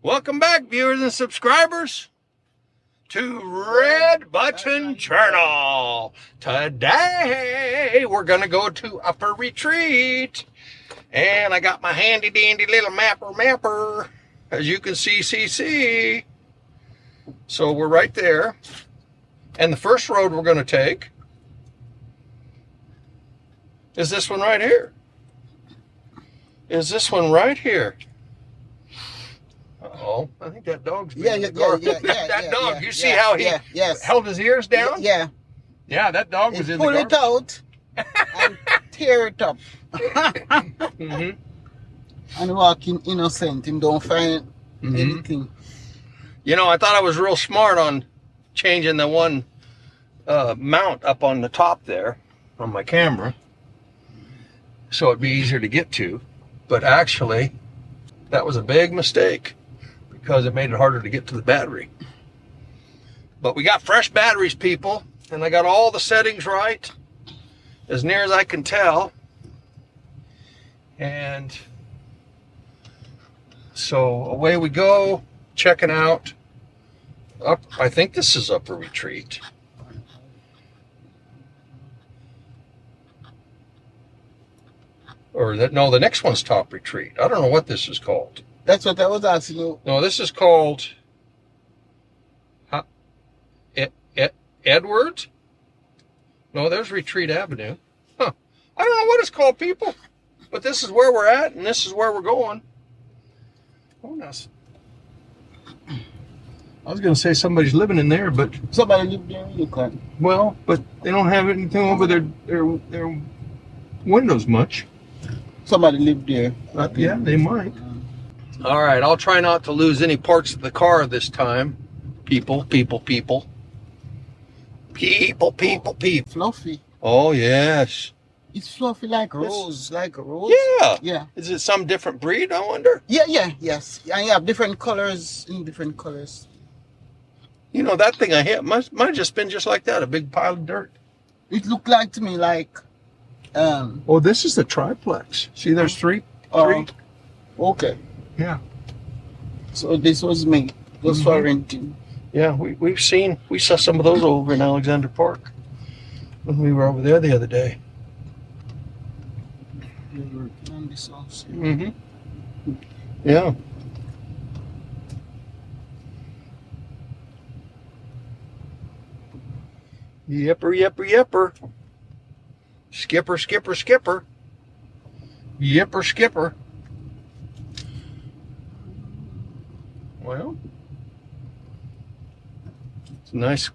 Welcome back, viewers and subscribers, to Red Button Journal. Today, we're going to go to Upper Retreat. And I got my handy dandy little mapper. As you can see. So we're right there. And the first road we're going to take is this one right here. Uh-oh, I think that dog's being that dog. You see how he held his ears down? Yeah, that dog was in the garbage. Pull it out and tear it up. Mm-hmm. And walking innocent and don't find anything. You know, I thought I was real smart on changing the one mount up on the top there on my camera so it'd be easier to get to. But actually, that was a big mistake because it made it harder to get to the battery. But we got fresh batteries, people, and I got all the settings right, as near as I can tell. And so away we go, checking out. I think this is Upper Retreat. Or no, the next one's Top Retreat. I don't know what this is called. That's what I was asking you. No, this is called Edwards. No, there's Retreat Avenue. Huh. I don't know what it's called, people. But this is where we're at, and this is where we're going. Oh, nice. I was going to say somebody's living in there, but Somebody live there, you can. well, but they don't have anything over their windows much. Somebody live there. Yeah, they might. All right, I'll try not to lose any parts of the car this time. People. Fluffy. Oh, yes. It's fluffy like rose. Like a rose. Yeah. Yeah. Is it some different breed, I wonder? Yes. And you have different colors in different colors. You know, that thing I hit might just been just like that, a big pile of dirt. It looked like to me like Oh, this is the triplex. See, there's three. Okay. Yeah. So this was made just for renting. Yeah, we saw some of those over in Alexander Park when we were over there the other day. Mm-hmm. Yeah. Yipper. Skipper. Yipper. Well, it's a nice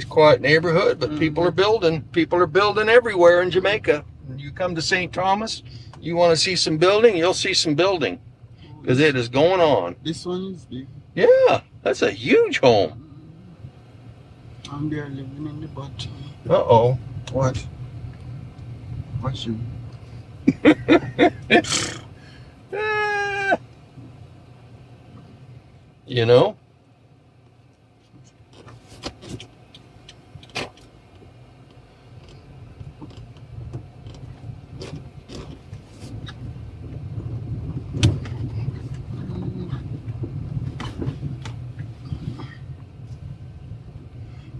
quiet neighborhood, but people are building. People are building everywhere in Jamaica. When you come to St. Thomas, you want to see some building, you'll see some building because it is going on. This one is big. Yeah, that's a huge home. I'm there living in the bottom. Uh-oh. What? What's you? You know?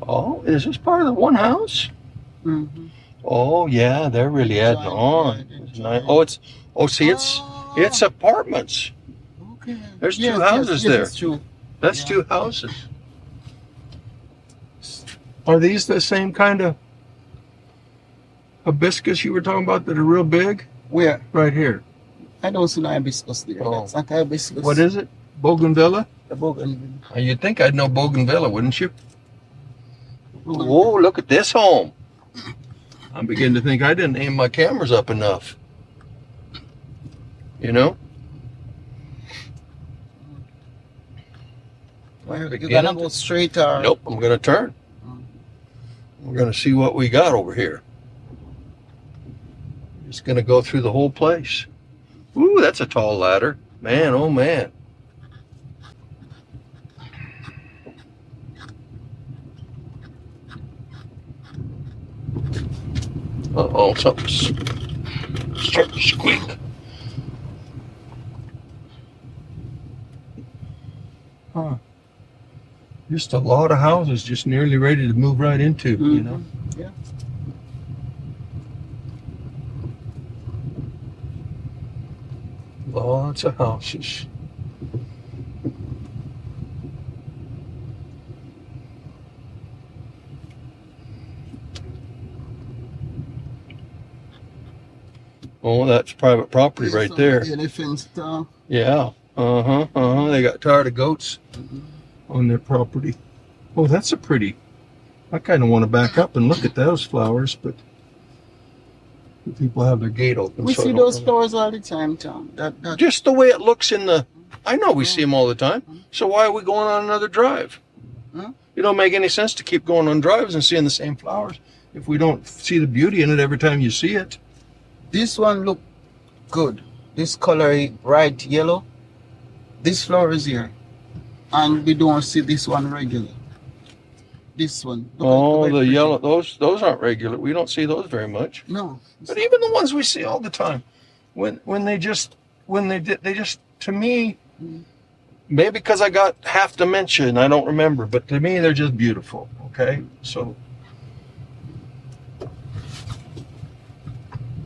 Oh, is this part of the one house? Mm-hmm. Oh yeah, they're really adding on. It's nice. It's apartments. Okay. There's two houses there. That's true. That's two houses. Are these the same kind of hibiscus you were talking about that are real big? Where? Right here. I don't see no hibiscus there. Oh. That's not hibiscus. What is it? Bougainvillea? The bougainvillea. You'd think I'd know Bougainvillea, wouldn't you? Whoa, look at this home. I'm beginning to think I didn't aim my cameras up enough. You know? Well, you're gonna go straight or... Nope, I'm gonna turn. We're gonna see what we got over here. Just gonna go through the whole place. Ooh, that's a tall ladder. Man, oh man. Uh-oh, something's starting to squeak. Huh. Just a lot of houses just nearly ready to move right into, you know? Yeah. Lots of houses. Oh, that's private property right there. Elephants, Yeah. They got tired of goats on their property. Oh, that's a pretty. I kind of want to back up and look at those flowers, but the people have their gate open. We so see those flowers all the time, Tom. Just the way it looks in the. I know we see them all the time. So why are we going on another drive? It don't make any sense to keep going on drives and seeing the same flowers if we don't see the beauty in it every time you see it. This one look good. This color bright yellow. This flower is here, and we don't see this one regular. This one. Look the yellow. Those aren't regular. We don't see those very much. No. But even the ones we see all the time, when they just to me, maybe because I got half dementia and I don't remember, but to me they're just beautiful. Okay, so.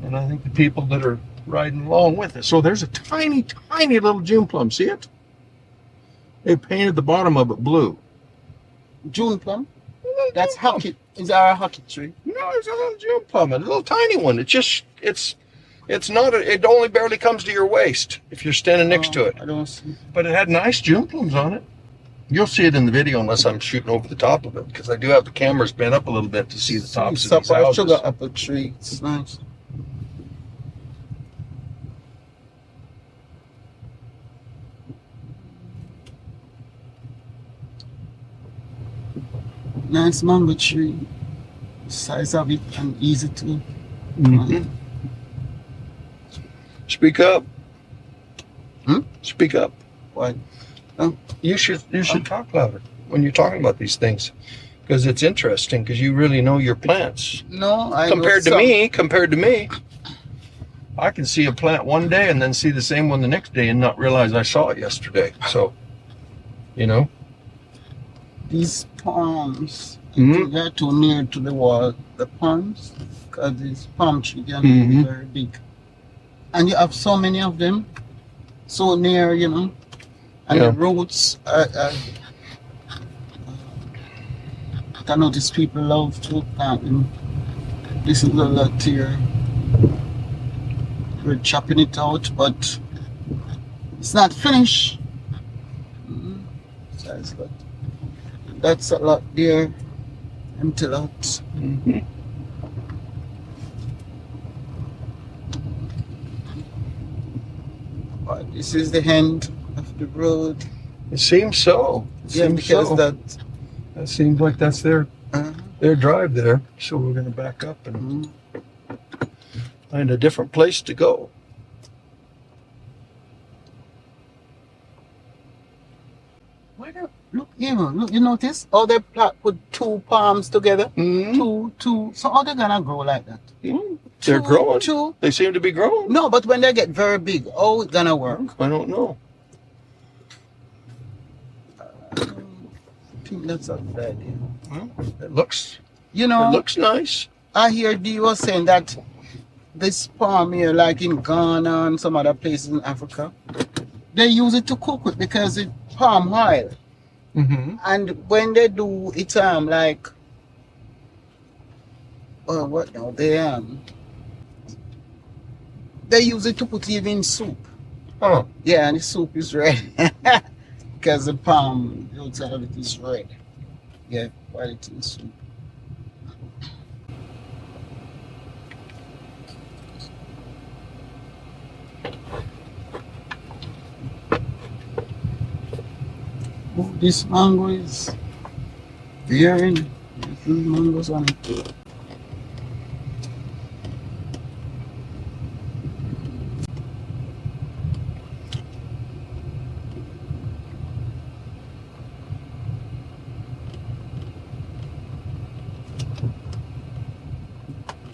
And I think the people that are riding along with us. So there's a tiny, tiny little June plum. See it? They painted the bottom of it blue. June plum? That's hockey. Is that a hockey tree? No, it's a little June plum, a little tiny one. It's not. It only barely comes to your waist if you're standing next to it. I don't see. But it had nice June plums on it. You'll see it in the video unless I'm shooting over the top of it because I do have the cameras bent up a little bit to see the tops of these houses. Sugar apple tree. It's nice. Nice mango tree. Size of it and easy to. Speak up. Speak up. What? You should talk louder when you're talking about these things because it's interesting because you really know your plants. No, compared to me, I can see a plant one day and then see the same one the next day and not realize I saw it yesterday. So, you know. These palms, they're too near to the wall. The palms, because these palm trees are very big. And you have so many of them, so near, you know. And the roots, I notice people love to plant them. This is a lot here. We're chopping it out, but it's not finished. That's a lot there. Empty lot. But this is the end of the road. It seems so. That seems like that's their drive there. So we're going to back up and find a different place to go. Look, you notice? How they put two palms together? Two. So how they gonna grow like that? They're growing. They seem to be growing. No, but when they get very big, how it gonna work? I don't know. I think that's a good idea. Well, it looks, it looks nice. I hear Dee was saying that this palm here, like in Ghana and some other places in Africa, they use it to cook with because it's palm oil. And when they do it, like, what now? They use it to put even in soup. Oh. Yeah, and the soup is red because the palm, the outside of it is red. Yeah, while it's in soup. Oh, this mango is bearing little mangoes on it.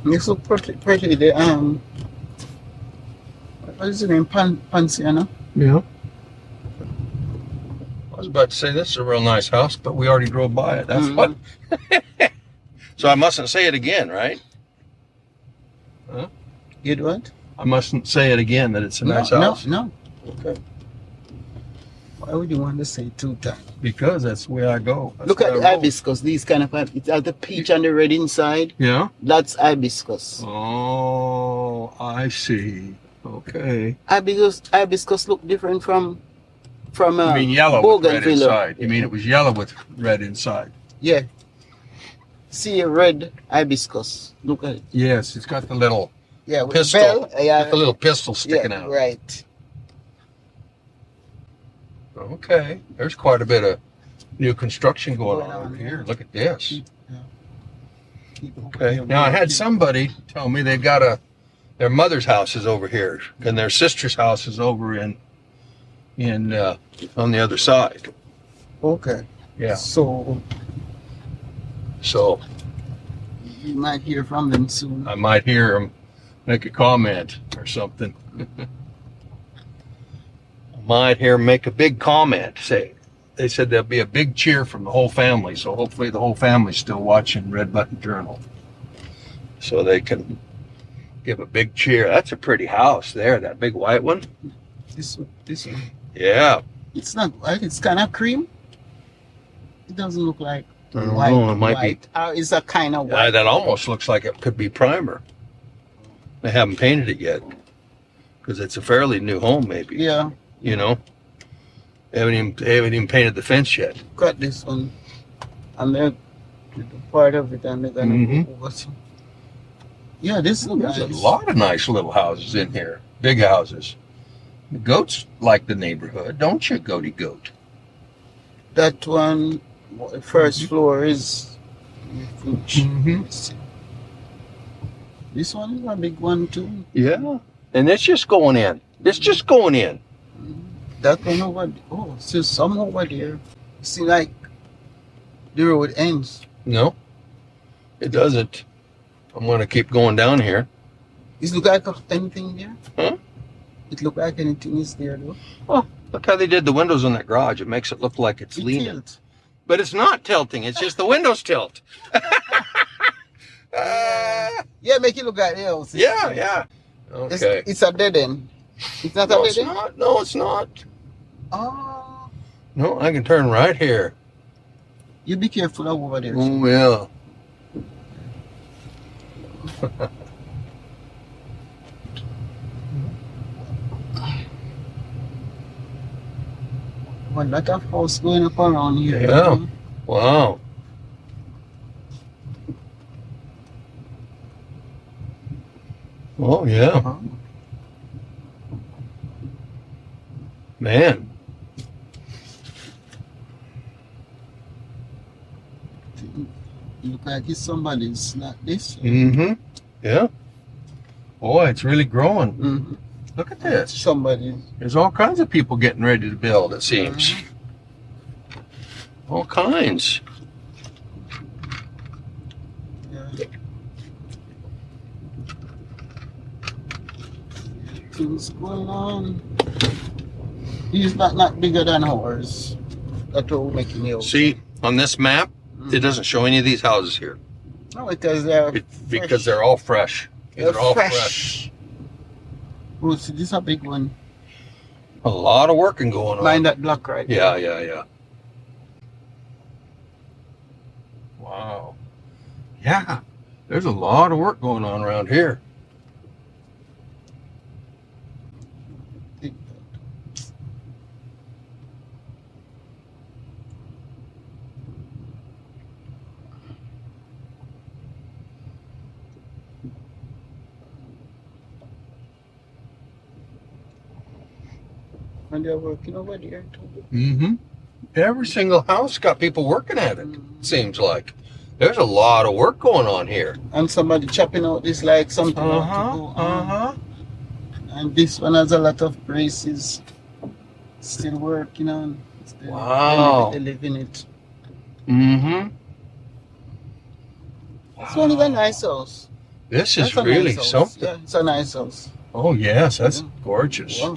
It's so pretty. The what is the name? Pansiana. Yeah. was about to say this is a real nice house, but we already drove by it. That's what. So I mustn't say it again, right? Huh? You'd what? I mustn't say it again that it's a nice house. No. Okay. Why would you want to say it 2 times? Because that's the way I go. That's Look the at way the I roll. hibiscus. These kind of it's at the peach and the red inside. Yeah. That's hibiscus. Oh, I see. Okay. Hibiscus look different from You mean yellow with red bougainvillea. inside? You mean it was yellow with red inside? Yeah. See a red hibiscus. Look at it. Yes, it's got the little Yeah, with pistol. bell. Yeah. Got the little pistol sticking out. Right. Okay. There's quite a bit of new construction going on over here. Look at this. Okay. Now I had somebody tell me they've got their mother's house is over here, and their sister's house is over in on the other side. Okay. Yeah. So you might hear from them soon. I might hear them make a comment or something. I might hear them make a big comment. They said there'll be a big cheer from the whole family, so hopefully the whole family's still watching Red Button Journal, so they can give a big cheer. That's a pretty house there, that big white one. This one. Yeah. It's not white. It's kind of cream. It doesn't look like I don't white. know, it might white. It's a kind of white. that almost looks like it could be primer. They haven't painted it yet because it's a fairly new home, maybe. Yeah. You know, they haven't even painted the fence yet. Got this one, and they're part of it, and they're gonna go over some. Yeah, this looks There's nice. a lot of nice little houses in here, big houses. The goats like the neighborhood, don't you, goaty goat? That one, first floor is. This one is a big one too. Yeah, and it's just going in. It's just going in. That one over there. Oh, so some over there. See, like the road ends. No, it doesn't. I'm going to keep going down here. It look like anything there? Huh? It look like anything is there though. Oh, look how they did the windows in that garage. It makes it look like it's leaning. Tilt. But it's not tilting. It's just the windows tilt. Yeah, make it look like the house. Yeah. Okay. It's a dead end. It's not No, a it's dead end? not. No, it's not. Oh. No, I can turn right here. You be careful over there. Oh, yeah. A lot of house going up around here. Yeah. Wow. Oh, yeah. Uh-huh. Man. Look like it's somebody's, not this. Mm-hmm. Yeah. Boy, it's really growing. Mm-hmm. Look at this. Somebody. There's all kinds of people getting ready to build, it seems. All kinds. Yeah. Things going on. He's not bigger than ours. That's what we're making here. See, on this map, it doesn't show any of these houses here. No, because they're Because they're all fresh. They're all fresh. Oh, see, this is a big one. A lot of working going on. Mind that block right Yeah, there. yeah. Wow. Yeah, there's a lot of work going on around here. And they're working over there too. Mm-hmm. Every single house got people working at it, seems like. There's a lot of work going on here. And somebody chopping out this like something to go on. And this one has a lot of braces. Still working on. Still Wow. They live in it. Mm-hmm. This one is a nice house. This is That's a really nice house. something. Yeah, it's a nice house. Oh, yes, Yeah. that's gorgeous. Wow.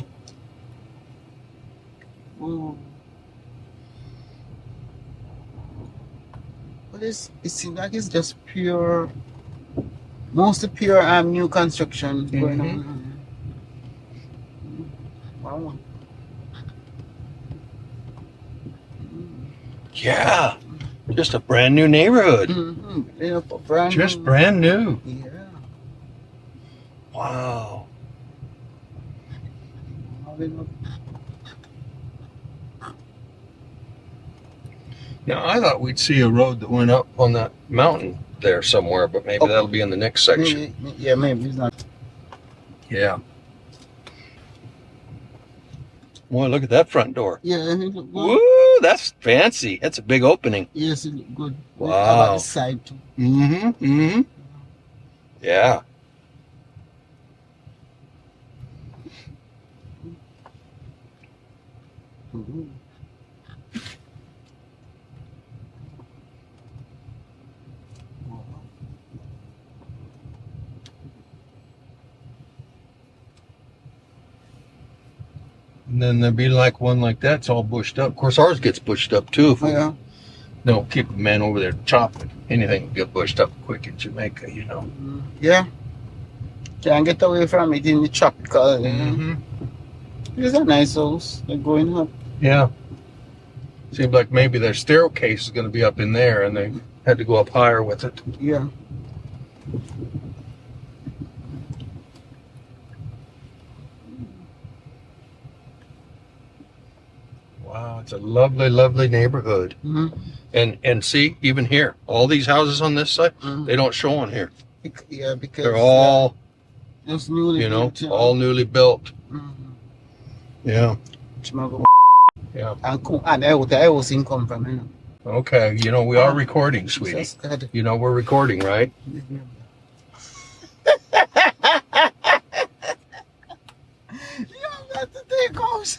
Ooh. But it seems like it's just pure, mostly pure new construction going on. Wow. Yeah, just a brand new neighborhood. Yeah, brand Just new. brand new. Yeah. Wow. Now, I thought we'd see a road that went up on that mountain there somewhere, but maybe that'll be in the next section. Maybe it's not. Yeah. Boy, look at that front door. Yeah, it look good. Woo, that's fancy. That's a big opening. Yes, it look good. Wow. How about the side too? Yeah. And then there'd be like one like that. It's all bushed up. Of course, ours gets bushed up too. If we don't keep a man over there chopping. Anything will get bushed up quick in Jamaica, you know. Yeah. Can't get away from it in the tropical. It's a nice house. They're going up. Yeah. Seems like maybe their staircase is going to be up in there, and they had to go up higher with it. Yeah. Wow, it's a lovely, lovely neighborhood. And see, even here, all these houses on this side, they don't show on here. Yeah, because they're all, just newly built, all newly built. Yeah. Yeah. And I was income from it. Okay, you know, we are recording, sweetie. You know, we're recording, right? You got to take off.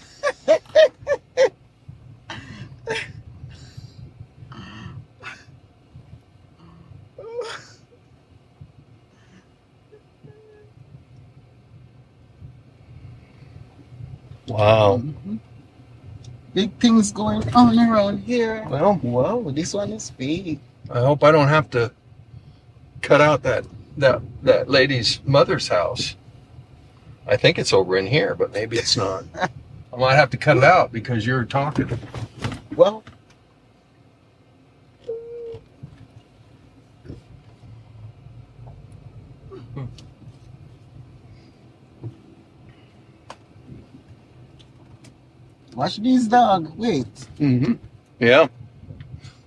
Wow. Big things going on around here. Well, whoa, this one is big. I hope I don't have to cut out that lady's mother's house. I think it's over in here, but maybe it's not. I might have to cut it out because you're talking. Well, watch these dogs. Wait. Yeah.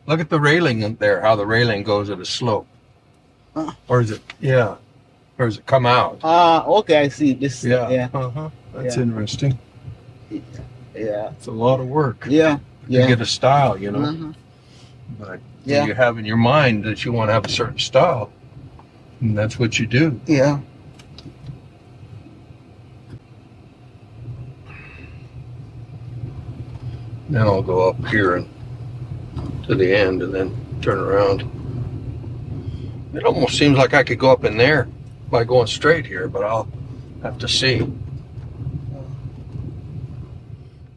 Look at the railing in there, how the railing goes at a slope. Or is it, or does it come out? Okay, I see this. Yeah. That's interesting. Yeah. It's a lot of work. Yeah. To get a style, you know. But you have in your mind that you want to have a certain style. And that's what you do. Yeah. Then I'll go up here and to the end and then turn around. It almost seems like I could go up in there by going straight here, but I'll have to see.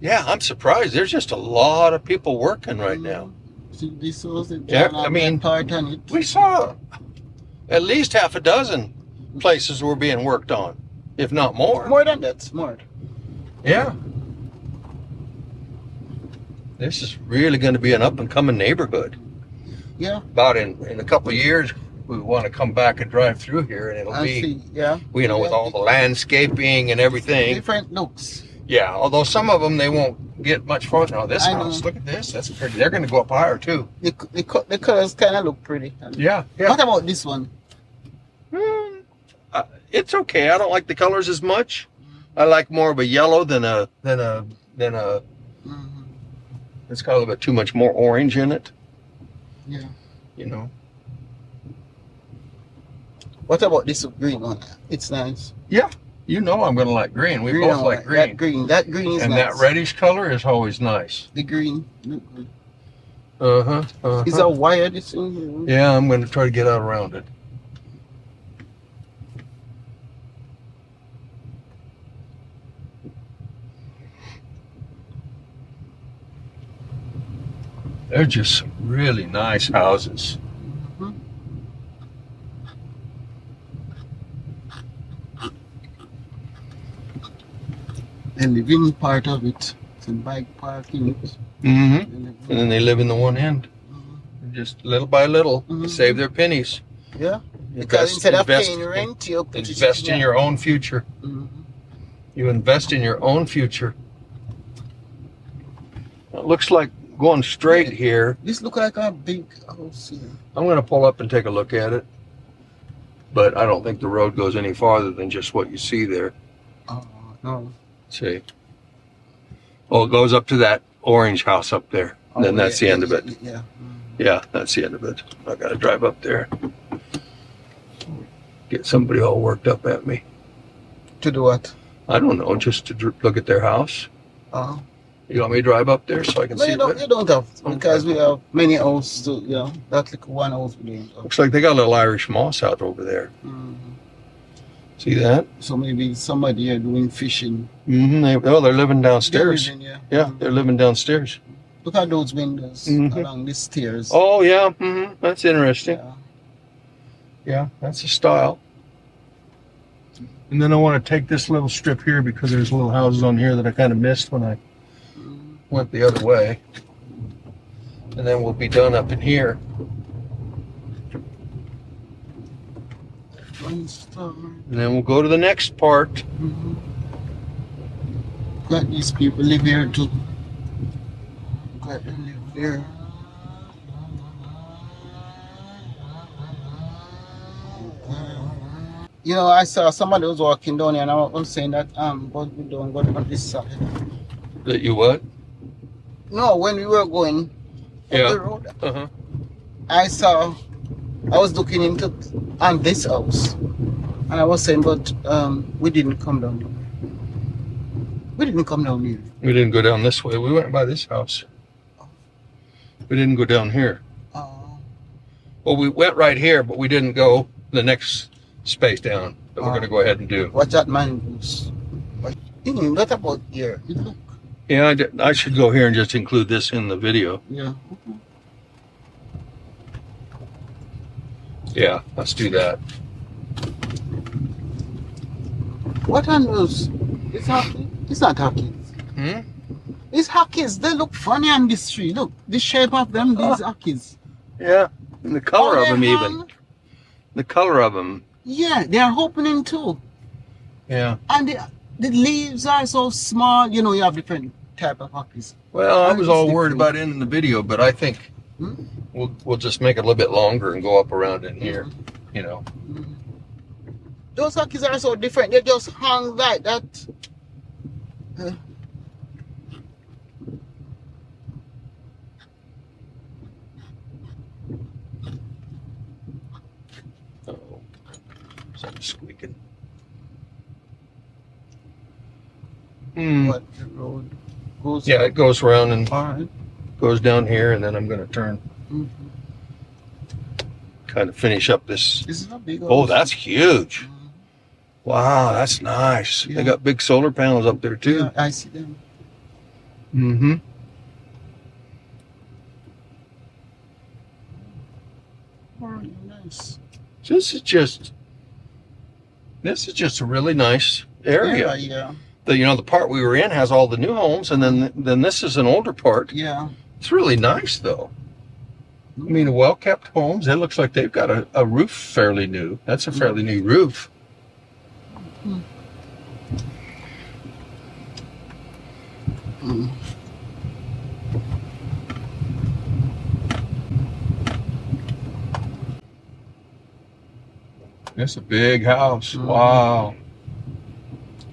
Yeah, I'm surprised. There's just a lot of people working right now. I mean, we saw at least half a dozen places were being worked on, if not more. More than that, more. Yeah. This is really going to be an up-and-coming neighborhood. Yeah. About in a couple of years, we want to come back and drive through here, and it'll be, you know, with all the landscaping and everything. Different looks. Yeah, although some of them, they won't get much fun. Now, this house, look at this. That's pretty. They're going to go up higher, too. The colors kind of look pretty. Yeah. What about this one? It's okay. I don't like the colors as much. I like more of a yellow than a it's got a little bit too much more orange in it. Yeah. You know. What about this green one? It's nice. Yeah. You know I'm going to like green. We both like green. That green is nice. And that reddish color is always nice. The green. Look good. Is that wire this thing? Yeah, I'm going to try to get out around it. They're just some really nice houses. the living part of it. The bike parking. And then they live in the one end. Just little by little, save their pennies. Yeah. Because instead of paying rent, you invest in your own future. You invest in your own future. It looks like going straight here. This looks like a big house here. I'm going to pull up and take a look at it. But I don't think the road goes any farther than just what you see there. Oh, no. Let's see. Oh, it goes up to that orange house up there. And then that's the end of it. Yeah. Yeah, that's the end of it. I got to drive up there. Get somebody all worked up at me. To do what? I don't know, just to look at their house. Oh. You want me to drive up there so I can see it? You don't have to, because we have many houses too, you know. That's like one house we don't have. Looks like they got a little Irish moss out over there. See that? So maybe somebody here doing fishing. They're living downstairs. They're living, yeah, they're living downstairs. Look at those windows along the stairs. Oh, yeah. That's interesting. Yeah. Yeah, that's a style. And then I want to take this little strip here because there's little houses on here that I kind of missed when I went the other way. And then we'll be done up in here. And then we'll go to the next part. Got these people live here too. Got them live there. You know, I saw somebody was walking down here and I'm saying that but we don't go on this side. That you what? No, when we were going up the road, I was looking into on this house, and I was saying, but we didn't come down here. We didn't come down here. We didn't go down this way. We went by this house. We didn't go down here. Well, we went right here, but we didn't go the next space down that we're going to go ahead and do. What's that man? What about here? Look. Yeah, I should go here and just include this in the video. Yeah. Yeah, let's do that. What are those? It's not Hockeys. It's Hockeys. They look funny on this tree. Look, the shape of them, these Hockeys. Yeah, and the color of them even. The color of them. Yeah, they are opening too. Yeah. And the leaves are so small. You know, you have different type of Hockeys. Well, I was all worried about it in the video, but I think we'll just make it a little bit longer and go up around in here, you know. Those Hockeys are so different. They just hang like that. Uh-oh. Something's squeaking. What the road goes? Yeah, it goes around and goes down here, and then I'm going to turn. Kind of finish up this. This is a big house. Oh, that's huge. Wow, that's nice. Yeah. They got big solar panels up there too. Yeah, I see them. Oh, nice. This is just a really nice area. Yeah. The part we were in has all the new homes, and then this is an older part. Yeah. It's really nice though. I mean, well-kept homes. It looks like they've got a roof fairly new. That's a fairly new roof. It's a big house. Wow.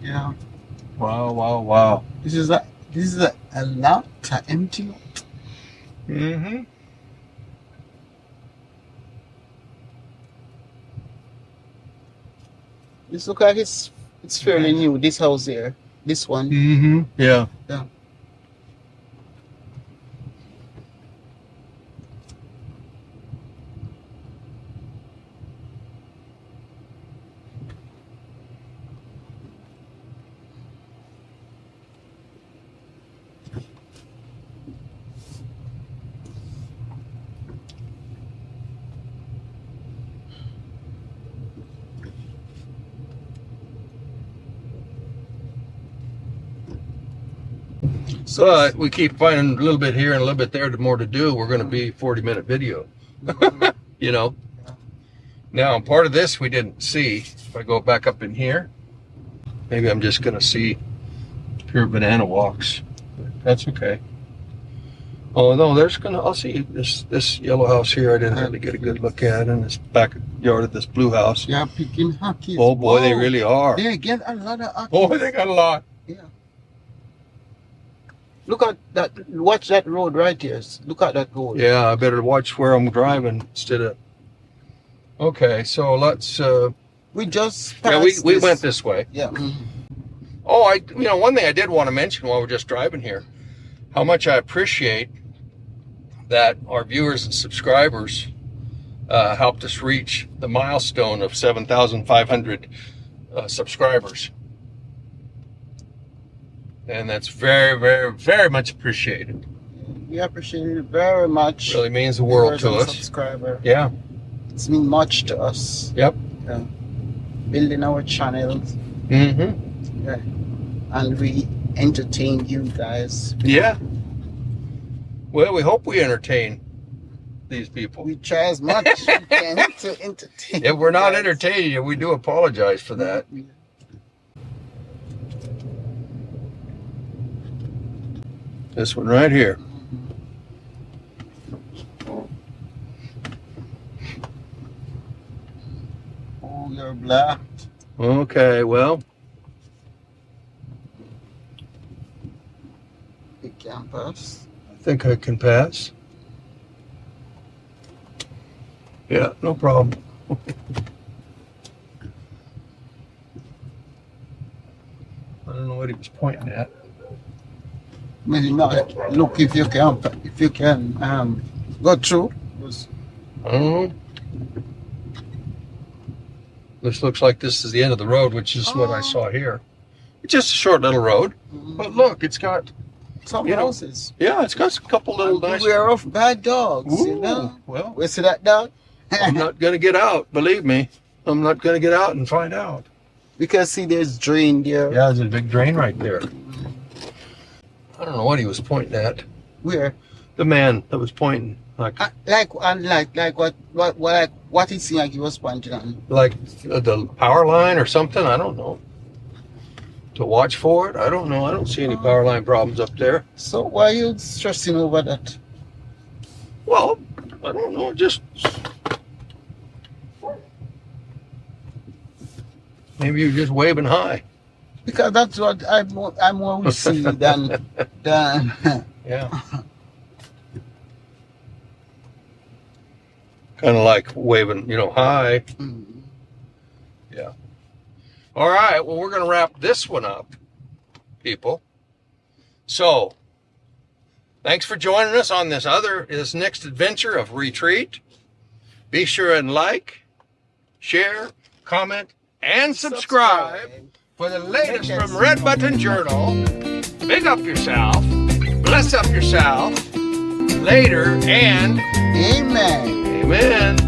Yeah. Wow, wow, wow. This is a lot, an empty lot. This look like it's fairly new. This house here, this one. Yeah. Yeah. But we keep finding a little bit here and a little bit there, more to do. We're going to be 40-minute video, you know. Now, part of this we didn't see. If I go back up in here, maybe I'm just going to see pure banana walks. That's okay. Oh no, I'll see this yellow house here. I didn't really get a good look at, and this backyard of this blue house. Yeah, picking hockeys. Oh boy, they really are. They get a lot of hockeys. Boy, they got a lot. Yeah. Look at that. Watch that road right here. Look at that road. Yeah, I better watch where I'm driving instead of. Okay, so let's. We just yeah, we went this way. Yeah. Oh, one thing I did want to mention while we're just driving here, how much I appreciate that our viewers and subscribers helped us reach the milestone of 7,500 subscribers. And that's very, very, very much appreciated. We appreciate it very much. Really means the world to us. Subscriber. Yeah. It's mean much to us. Yep. Yeah. Building our channels. Mm-hmm. Yeah. And we entertain you guys. Yeah. Well, we hope we entertain these people. We try as much as we can to entertain. If we're not guys. entertaining you, we do apologize for that. This one right here. Oh, you're blocked. Okay, well. You can't pass. I think I can pass. Yeah, no problem. I don't know what he was pointing at. Maybe not. Look if you can go through. I don't know. This looks like this is the end of the road, which is what I saw here. It's just a short little road, but look, it's got some you know, houses. Yeah, it's got a couple little nice. Beware of bad dogs. Ooh, You know. well, We see that dog. I'm not gonna get out. Believe me, I'm not gonna get out and find out. Because see, there's drain there. Yeah, there's a big drain right there. I don't know what he was pointing at. Where? The man that was pointing, like what he seemed like he was pointing on. The power line or something. I don't know. To watch for it. I don't know. I don't see any power line problems up there. So why are you stressing over that? Well, I don't know. Just maybe you're just waving high. Because that's what I'm more we see than Yeah. Kind of like waving, hi. Yeah. All right. Well, we're going to wrap this one up, people. So, thanks for joining us on this next adventure of Retreat. Be sure and like, share, comment, and subscribe for the latest from Red Button Journal. Big up yourself. Bless up yourself. Later and Amen. amen.